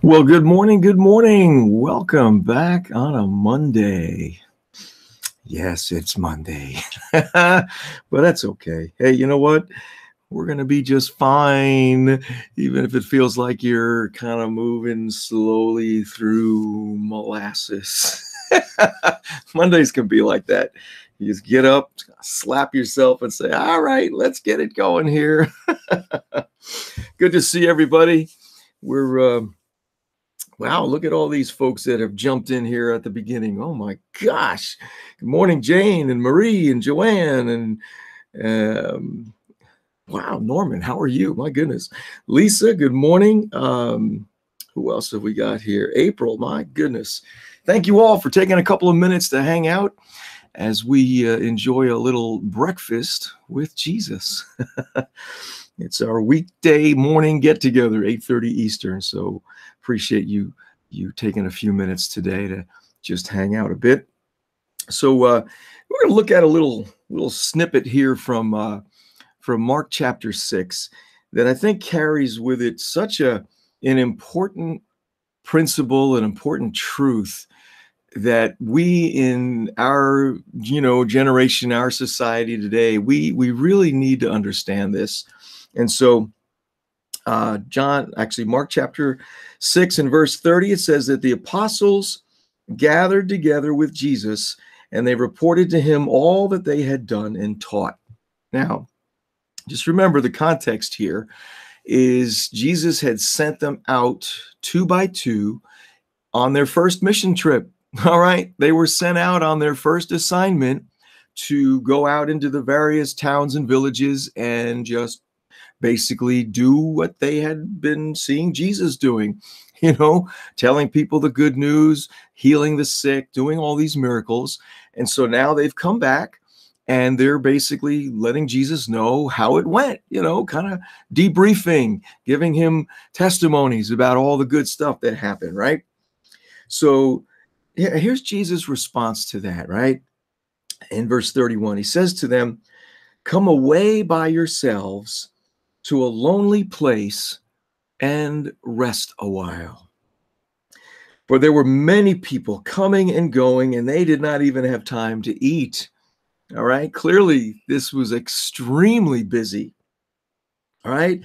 Well, good morning. Good morning. Welcome back on a Monday. Yes, it's Monday, but that's okay. Hey, you know what? We're going to be just fine, even if it feels like you're kind of moving slowly through molasses. Mondays can be like that. You just get up, slap yourself, and say, all right, let's get it going here. Good to see everybody. Wow, look at all these folks that have jumped in here at the beginning. Oh my gosh. Good morning, Jane and Marie and Joanne and wow, Norman, how are you? My goodness. Lisa, good morning. Who else have we got here? April, my goodness. Thank you all for taking a couple of minutes to hang out as we enjoy a little breakfast with Jesus. It's our weekday morning get together, 8:30 Eastern. So appreciate you taking a few minutes today to just hang out a bit. So we're going to look at a little snippet here from Mark chapter 6 that I think carries with it such an important principle, an important truth that we in our generation, our society today, we really need to understand this. And so Mark chapter 6 and verse 30, it says that the apostles gathered together with Jesus and they reported to him all that they had done and taught. Now, just remember the context here is Jesus had sent them out 2 by 2 on their first mission trip. All right. They were sent out on their first assignment to go out into the various towns and villages and just basically do what they had been seeing Jesus doing, telling people the good news, healing the sick, doing all these miracles. And so now they've come back and they're basically letting Jesus know how it went, kind of debriefing, giving him testimonies about all the good stuff that happened, right? So here's Jesus' response to that, right? In verse 31, he says to them, "Come away by yourselves to a lonely place and rest a while." For there were many people coming and going, and they did not even have time to eat. All right. Clearly, this was extremely busy. All right.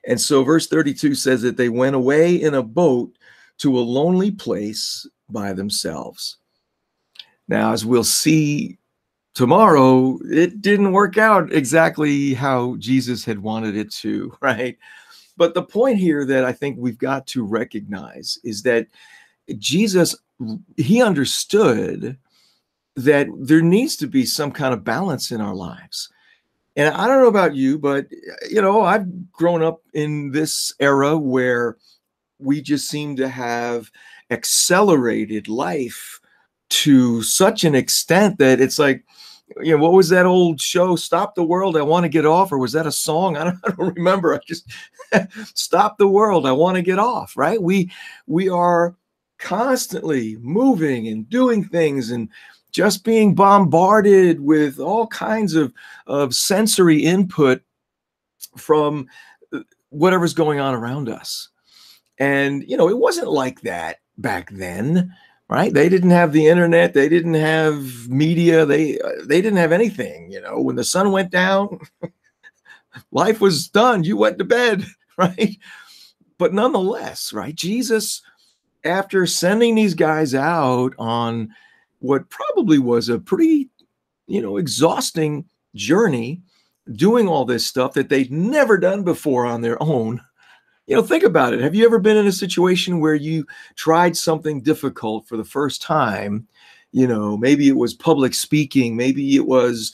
And so verse 32 says that they went away in a boat to a lonely place by themselves. Now, as we'll see tomorrow, it didn't work out exactly how Jesus had wanted it to, right? But the point here that I think we've got to recognize is that Jesus, he understood that there needs to be some kind of balance in our lives. And I don't know about you, but, I've grown up in this era where we just seem to have accelerated life to such an extent that it's like, what was that old show, Stop the World, I Want to Get Off? Or was that a song? I don't remember. I just Stop the World, I Want to Get Off, right? We are constantly moving and doing things and just being bombarded with all kinds of sensory input from whatever's going on around us. And, it wasn't like that back then. Right? They didn't have the internet. They didn't have media. They didn't have anything. When the sun went down, life was done. You went to bed, right? But nonetheless, right? Jesus, after sending these guys out on what probably was a pretty, exhausting journey, doing all this stuff that they'd never done before on their own. Think about it. Have you ever been in a situation where you tried something difficult for the first time? Maybe it was public speaking. Maybe it was,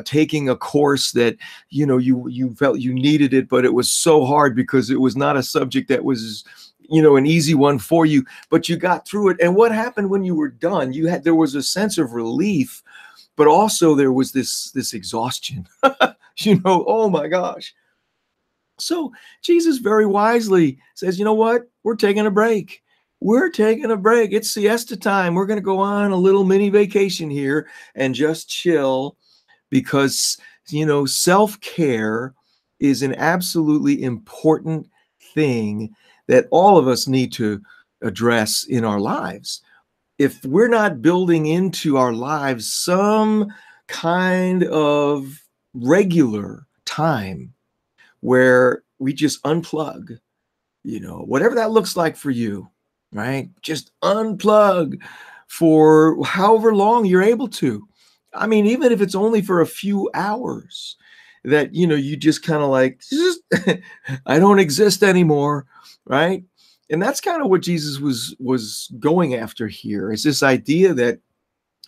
taking a course that, you felt you needed it, but it was so hard because it was not a subject that was, an easy one for you, but you got through it. And what happened when you were done? There was a sense of relief, but also there was this exhaustion, oh my gosh. So Jesus very wisely says, you know what? We're taking a break. We're taking a break. It's siesta time. We're going to go on a little mini vacation here and just chill because, self-care is an absolutely important thing that all of us need to address in our lives. If we're not building into our lives some kind of regular time where we just unplug, whatever that looks like for you, right? Just unplug for however long you're able to. I mean, even if it's only for a few hours, that, you just kind of like, I don't exist anymore, right? And that's kind of what Jesus was going after here, is this idea that,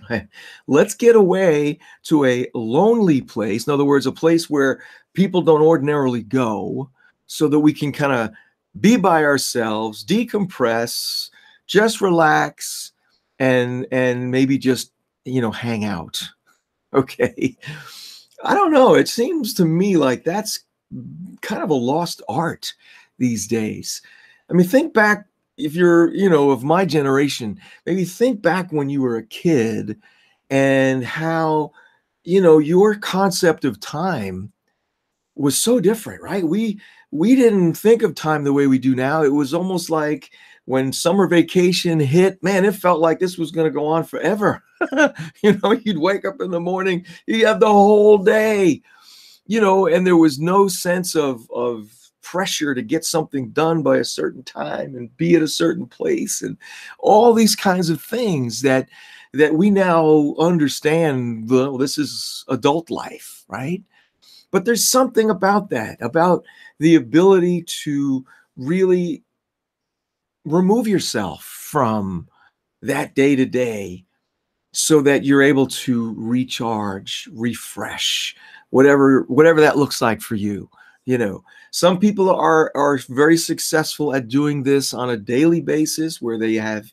hey, let's get away to a lonely place. In other words, a place where people don't ordinarily go, so that we can kind of be by ourselves, decompress, just relax, and maybe just, hang out. Okay. I don't know. It seems to me like that's kind of a lost art these days. I mean, think back, if you're, of my generation, maybe think back when you were a kid and how, your concept of time was so different, right? We didn't think of time the way we do now. It was almost like when summer vacation hit, man, it felt like this was going to go on forever. You'd wake up in the morning, you have the whole day, and there was no sense of pressure to get something done by a certain time and be at a certain place, and all these kinds of things that we now understand. Well, this is adult life, right? But there's something about that, about the ability to really remove yourself from that day to day, so that you're able to recharge, refresh, whatever that looks like for you. Some people are very successful at doing this on a daily basis, where they have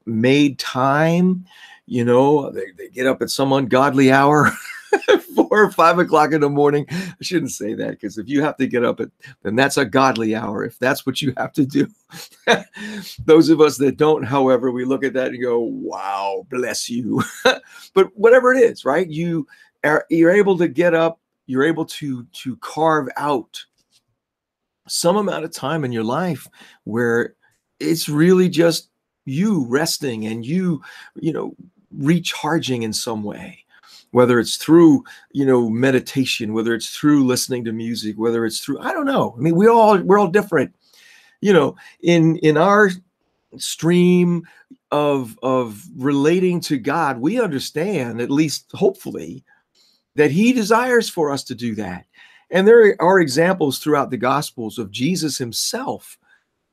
made time. They get up at some ungodly hour, 4 or 5 o'clock in the morning. I shouldn't say that, because if you have to get up then that's a godly hour, if that's what you have to do. Those of us that don't, however, we look at that and go, wow, bless you. But whatever it is, right? You're able to get up, you're able to carve out some amount of time in your life where it's really just you resting and you recharging in some way, whether it's through, meditation, whether it's through listening to music, whether it's through, I don't know. I mean, we're all different, in our stream of relating to God. We understand, at least hopefully, that he desires for us to do that. And there are examples throughout the Gospels of Jesus himself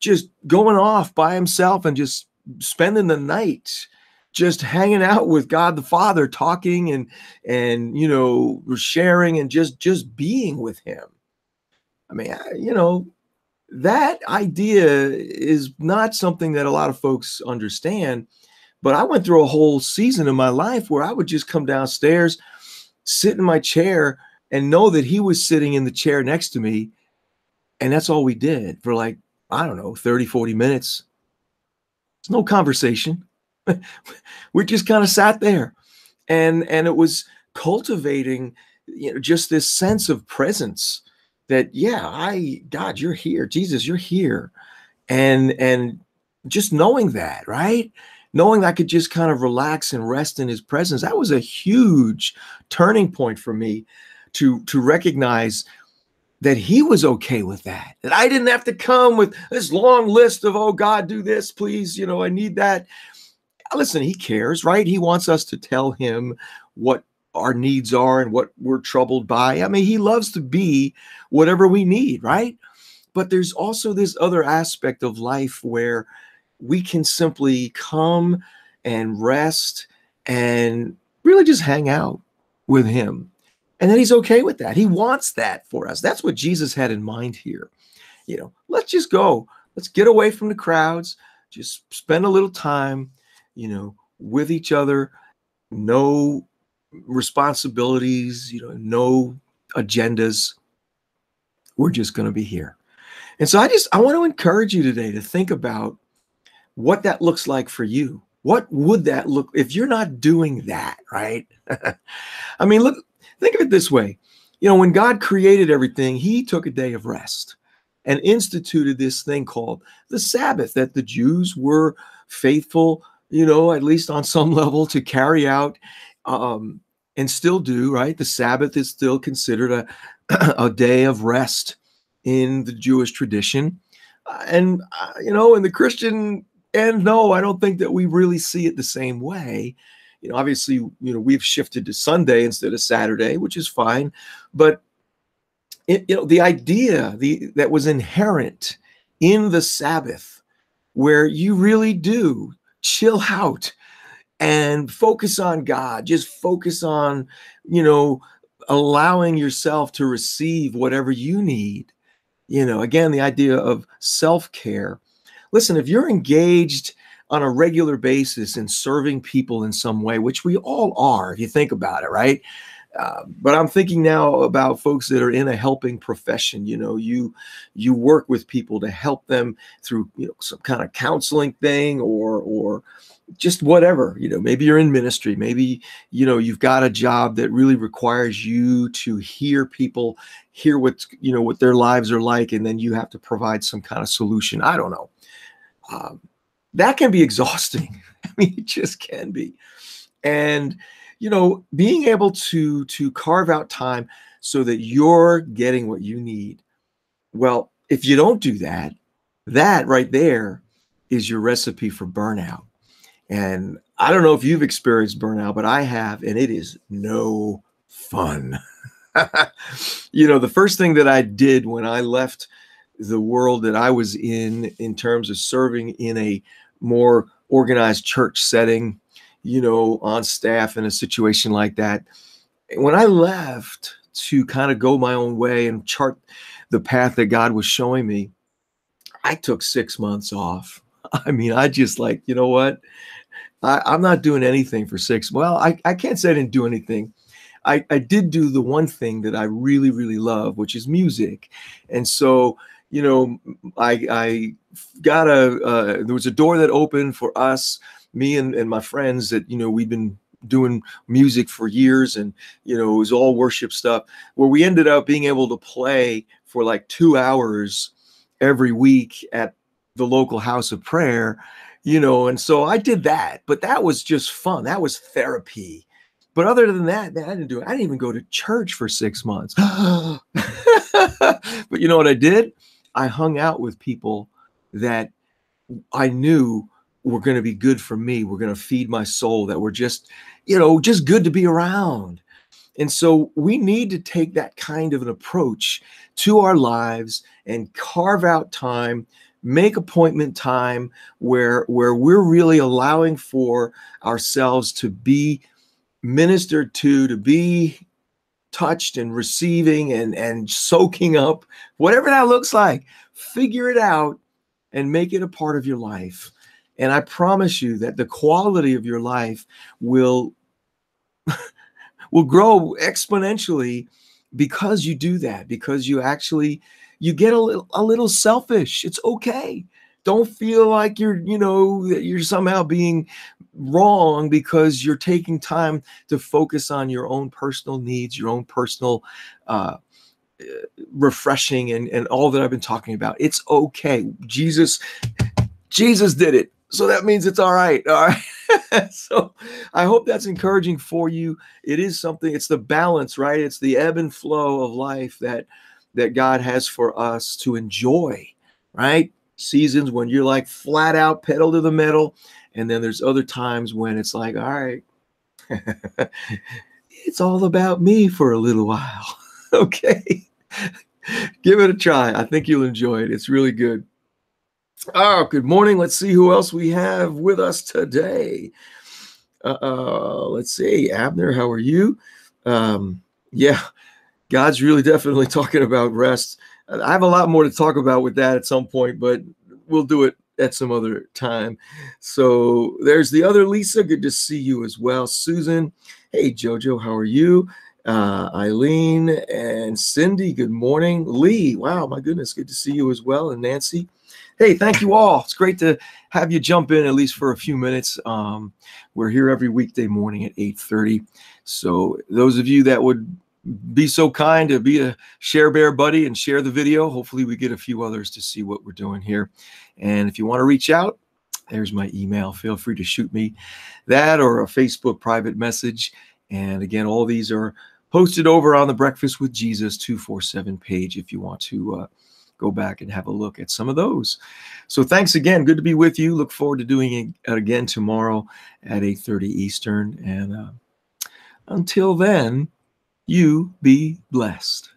just going off by himself and just spending the night, just hanging out with God the Father, talking and sharing and just being with him. I mean, that idea is not something that a lot of folks understand. But I went through a whole season in my life where I would just come downstairs, sit in my chair, and know that he was sitting in the chair next to me. And that's all we did for, like, I don't know, 30, 40 minutes. There's no conversation. We just kind of sat there, and it was cultivating, just this sense of presence that, God, you're here. Jesus, you're here. And just knowing that, right? Knowing I could just kind of relax and rest in his presence. That was a huge turning point for me to recognize that he was okay with that I didn't have to come with this long list of, oh God, do this, please. I need that. Listen, he cares, right? He wants us to tell him what our needs are and what we're troubled by. I mean, he loves to be whatever we need, right? But there's also this other aspect of life where we can simply come and rest and really just hang out with him. And then he's okay with that. He wants that for us. That's what Jesus had in mind here. Let's just go. Let's get away from the crowds. Just spend a little time, with each other. No responsibilities, no agendas. We're just going to be here. And so I want to encourage you today to think about what that looks like for you. What would that look if you're not doing that, right? I mean, look, think of it this way. When God created everything, he took a day of rest. and instituted this thing called the Sabbath that the Jews were faithful, at least on some level, to carry out, and still do, right? The Sabbath is still considered a day of rest in the Jewish tradition. And in the Christian end, no, I don't think that we really see it the same way. Obviously, we've shifted to Sunday instead of Saturday, which is fine. But the idea that was inherent in the Sabbath, where you really do chill out and focus on God, just focus on, allowing yourself to receive whatever you need. Again, the idea of self-care. Listen, if you're engaged on a regular basis in serving people in some way, which we all are, if you think about it, right? But I'm thinking now about folks that are in a helping profession. You work with people to help them through, some kind of counseling thing or just whatever. Maybe you're in ministry. Maybe, you've got a job that really requires you to hear people, hear what their lives are like, and then you have to provide some kind of solution. I don't know. That can be exhausting. I mean, it just can be. And being able to carve out time so that you're getting what you need. Well, if you don't do that, that right there is your recipe for burnout. And I don't know if you've experienced burnout, but I have, and it is no fun. The first thing that I did when I left the world that I was in terms of serving in a more organized church setting, on staff in a situation like that. When I left to kind of go my own way and chart the path that God was showing me, I took 6 months off. I mean, I just you know what? I'm not doing anything for 6. Well, I can't say I didn't do anything. I did do the one thing that I really, really love, which is music. And so, I got there was a door that opened for us, me and my friends that, we've been doing music for years, and, it was all worship stuff, where we ended up being able to play for like 2 hours every week at the local house of prayer, and so I did that, but that was just fun. That was therapy. But other than that, man, I didn't do it. I didn't even go to church for 6 months. But you know what I did? I hung out with people that I knew were going to be good for me, were going to feed my soul, that were just good to be around. And so we need to take that kind of an approach to our lives and carve out time, make appointment time where we're really allowing for ourselves to be ministered to be touched and receiving and soaking up, whatever that looks like. Figure it out and make it a part of your life. And I promise you that the quality of your life will grow exponentially because you do that, because you get a little selfish. It's okay. Don't feel like that you're somehow being wrong because you're taking time to focus on your own personal needs, your own personal refreshing and all that I've been talking about. It's okay. Jesus did it. So that means it's all right. All right. So I hope that's encouraging for you. It is something, it's the balance, right? It's the ebb and flow of life that God has for us to enjoy, right? Seasons when you're like flat out pedal to the metal. And then there's other times when it's like, all right, it's all about me for a little while. Okay. Give it a try. I think you'll enjoy it. It's really good. Oh, good morning. Let's see who else we have with us today. Let's see. Abner, how are you? Yeah, God's really definitely talking about rest. I have a lot more to talk about with that at some point, but we'll do it at some other time. So there's the other Lisa. Good to see you as well. Susan. Hey, Jojo, how are you? Eileen and Cindy, good morning. Lee, wow, my goodness, good to see you as well. And Nancy. Hey, thank you all. It's great to have you jump in at least for a few minutes. We're here every weekday morning at 8:30. So those of you that would be so kind to be a share bear buddy and share the video. Hopefully we get a few others to see what we're doing here. And if you want to reach out, there's my email. Feel free to shoot me that or a Facebook private message. And again, all these are posted over on the Breakfast with Jesus 247 page if you want to go back and have a look at some of those. So thanks again. Good to be with you. Look forward to doing it again tomorrow at 8:30 Eastern. And until then, you be blessed.